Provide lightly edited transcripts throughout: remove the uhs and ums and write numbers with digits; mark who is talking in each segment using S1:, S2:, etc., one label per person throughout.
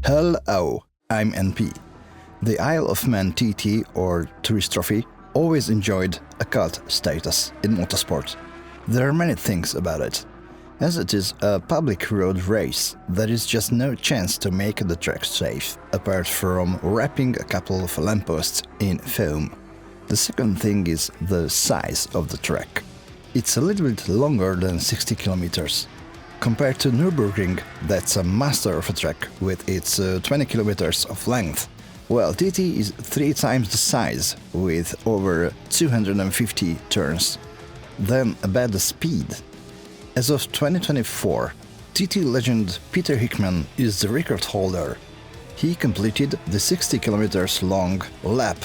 S1: Hello, I'm NP. The Isle of Man TT, or Tourist Trophy, always enjoyed a cult status in motorsport. There are many things about it. As it is a public road race, there is just no chance to make the track safe, apart from wrapping a couple of lampposts in foam. The second thing is the size of the track. It's a little bit longer than 60 kilometers. Compared to Nürburgring, that's a master of a track with its 20 kilometers of length. Well, TT is 3 times the size, with over 250 turns. Then about the speed. As of 2024, TT legend Peter Hickman is the record holder. He completed the 60 kilometers long lap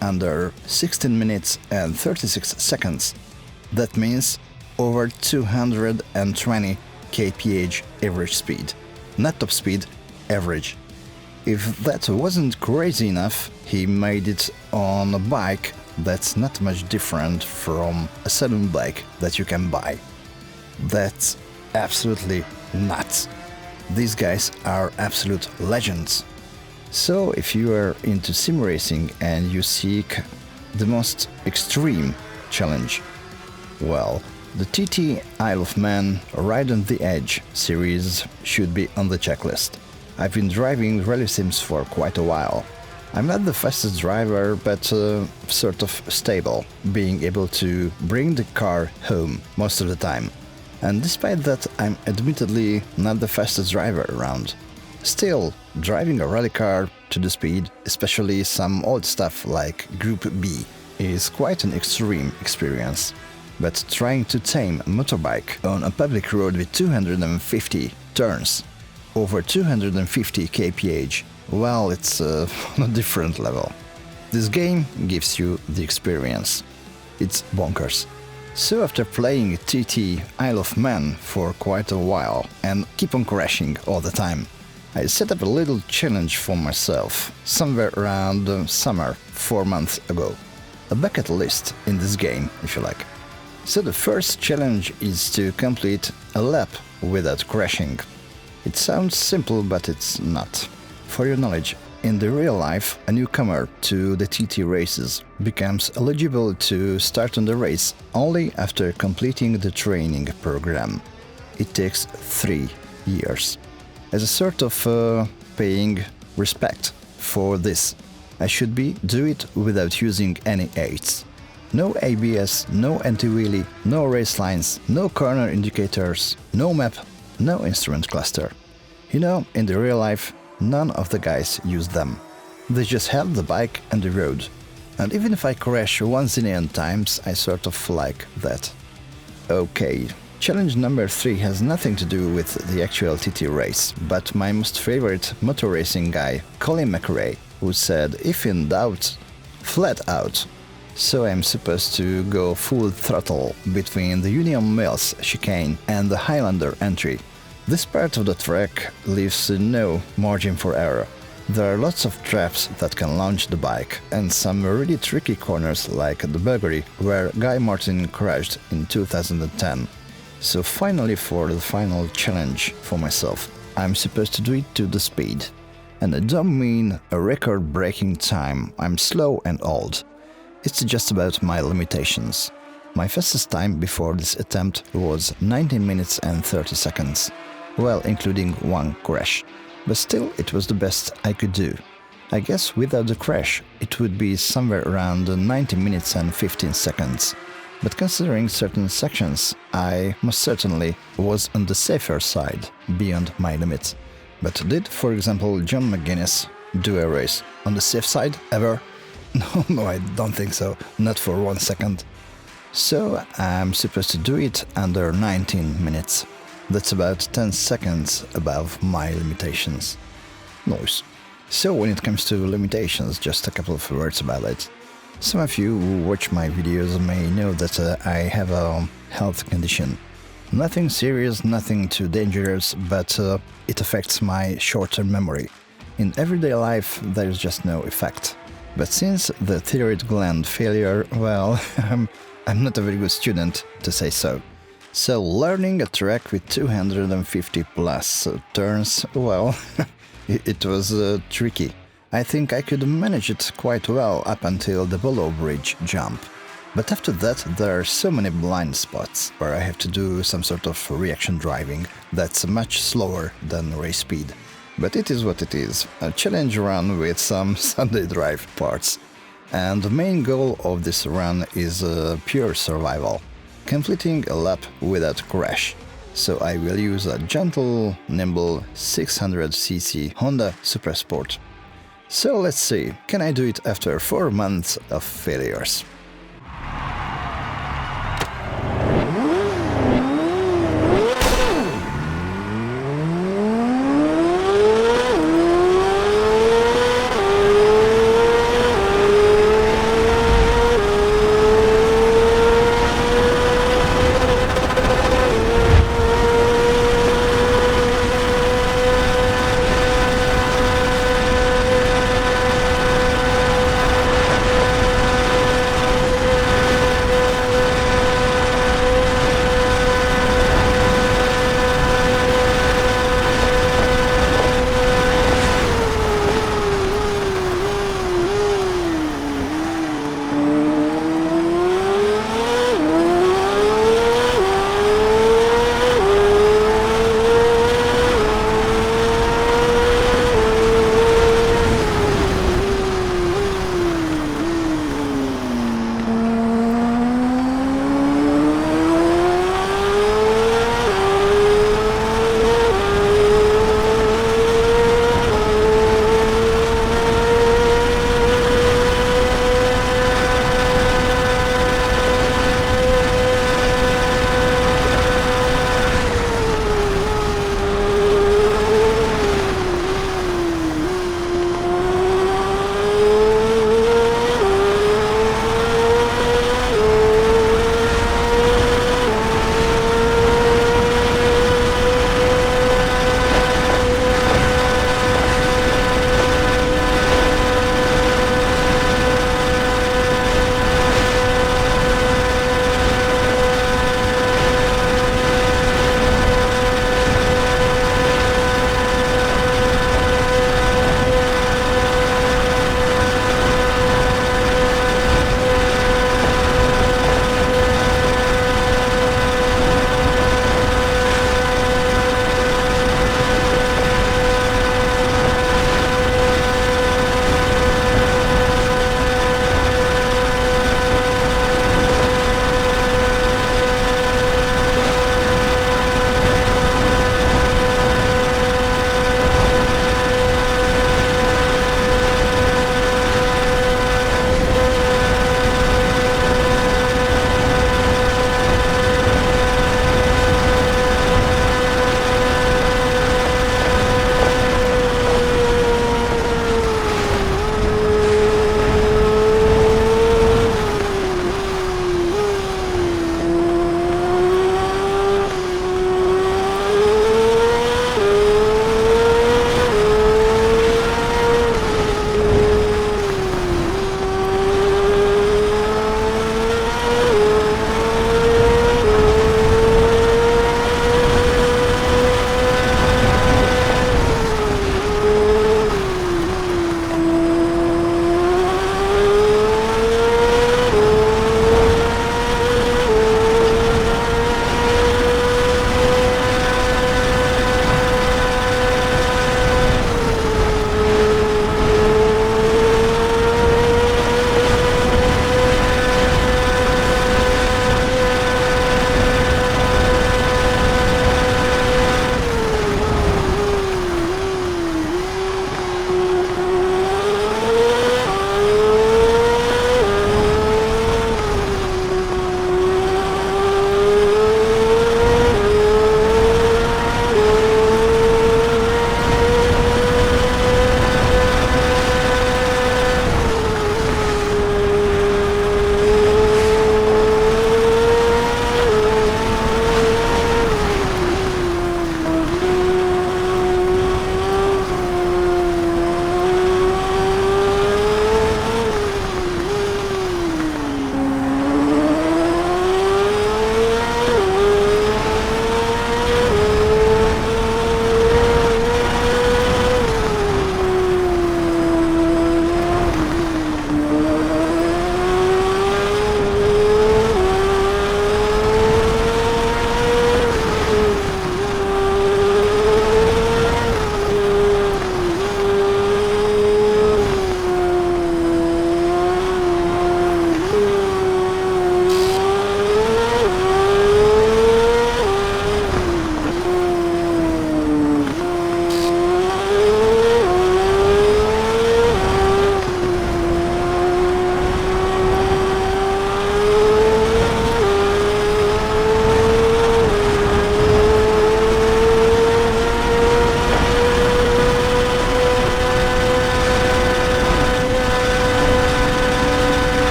S1: under 16 minutes and 36 seconds. That means over 220 kph average speed. Not top speed, average. If that wasn't crazy enough, he made it on a bike that's not much different from a saloon bike that you can buy. That's absolutely nuts. These guys are absolute legends. So if you are into sim racing and you seek the most extreme challenge, well, the TT Isle of Man Ride on the Edge series should be on the checklist. I've been driving rally sims for quite a while. I'm not the fastest driver, but sort of stable, being able to bring the car home most of the time. And despite that, I'm admittedly not the fastest driver around. Still, driving a rally car to the speed, especially some old stuff like Group B, is quite an extreme experience. But trying to tame a motorbike on a public road with 250 turns, over 250 kph, well, it's on a different level. This game gives you the experience. It's bonkers. So after playing TT Isle of Man for quite a while and keep on crashing all the time, I set up a little challenge for myself somewhere around summer 4 months ago. A bucket list in this game, if you like. So the first challenge is to complete a lap without crashing. It sounds simple, but it's not. For your knowledge, in the real life, a newcomer to the TT races becomes eligible to start on the race only after completing the training program. It takes 3 years. As a sort of paying respect for this, I should do it without using any aids. No ABS, no anti-wheelie, no race lines, no corner indicators, no map, no instrument cluster. You know, in the real life, none of the guys use them. They just have the bike and the road. And even if I crash 1 zillion times, I sort of like that. Okay, challenge number 3 has nothing to do with the actual TT race, but my most favorite motor racing guy, Colin McRae, who said, if in doubt, flat out. So I'm supposed to go full throttle between the Union Mills chicane and the Highlander entry. This part of the track leaves no margin for error. There are lots of traps that can launch the bike, and some really tricky corners like the Burgery, where Guy Martin crashed in 2010. So finally, for the final challenge for myself, I'm supposed to do it to the speed. And I don't mean a record-breaking time, I'm slow and old. It's just about my limitations. My fastest time before this attempt was 19 minutes and 30 seconds, well, including 1 crash. But still, it was the best I could do. I guess without the crash, it would be somewhere around 90 minutes and 15 seconds. But considering certain sections, I most certainly was on the safer side, beyond my limit. But did, for example, John McGuinness do a race on the safe side ever? No, I don't think so, not for 1 second. So I'm supposed to do it under 19 minutes. That's about 10 seconds above my limitations. Nice. So when it comes to limitations, just a couple of words about it. Some of you who watch my videos may know that I have a health condition. Nothing serious, nothing too dangerous, but it affects my short-term memory. In everyday life, there is just no effect. But since the thyroid gland failure, well, I'm not a very good student, to say so. So learning a track with 250 plus turns, well, it was tricky. I think I could manage it quite well up until the below bridge jump. But after that there are so many blind spots where I have to do some sort of reaction driving that's much slower than race speed. But it is what it is, a challenge run with some Sunday drive parts. And the main goal of this run is pure survival, completing a lap without crash. So I will use a gentle, nimble 600cc Honda Super Sport. So let's see, can I do it after 4 months of failures?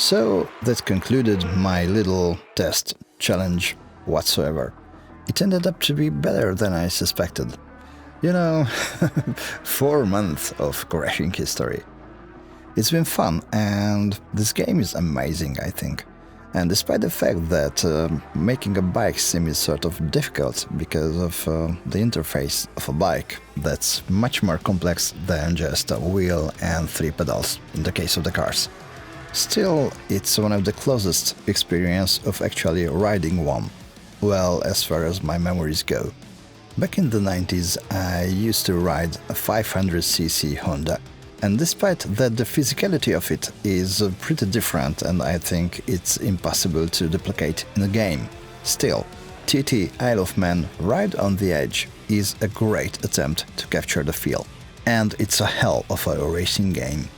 S1: So that concluded my little test challenge whatsoever. It ended up to be better than I suspected. 4 months of crashing history. It's been fun, and this game is amazing, I think. And despite the fact that making a bike sim is sort of difficult because of the interface of a bike that's much more complex than just a wheel and 3 pedals in the case of the cars. Still, it's one of the closest experience of actually riding one, well, as far as my memories go. Back in the 90s, I used to ride a 500cc Honda, and despite that the physicality of it is pretty different and I think it's impossible to duplicate in a game, still, TT Isle of Man Ride on the Edge is a great attempt to capture the feel, and it's a hell of a racing game.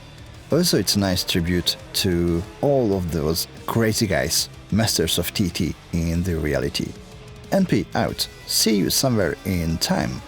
S1: Also, it's a nice tribute to all of those crazy guys, masters of TT in the reality. NP out. See you somewhere in time.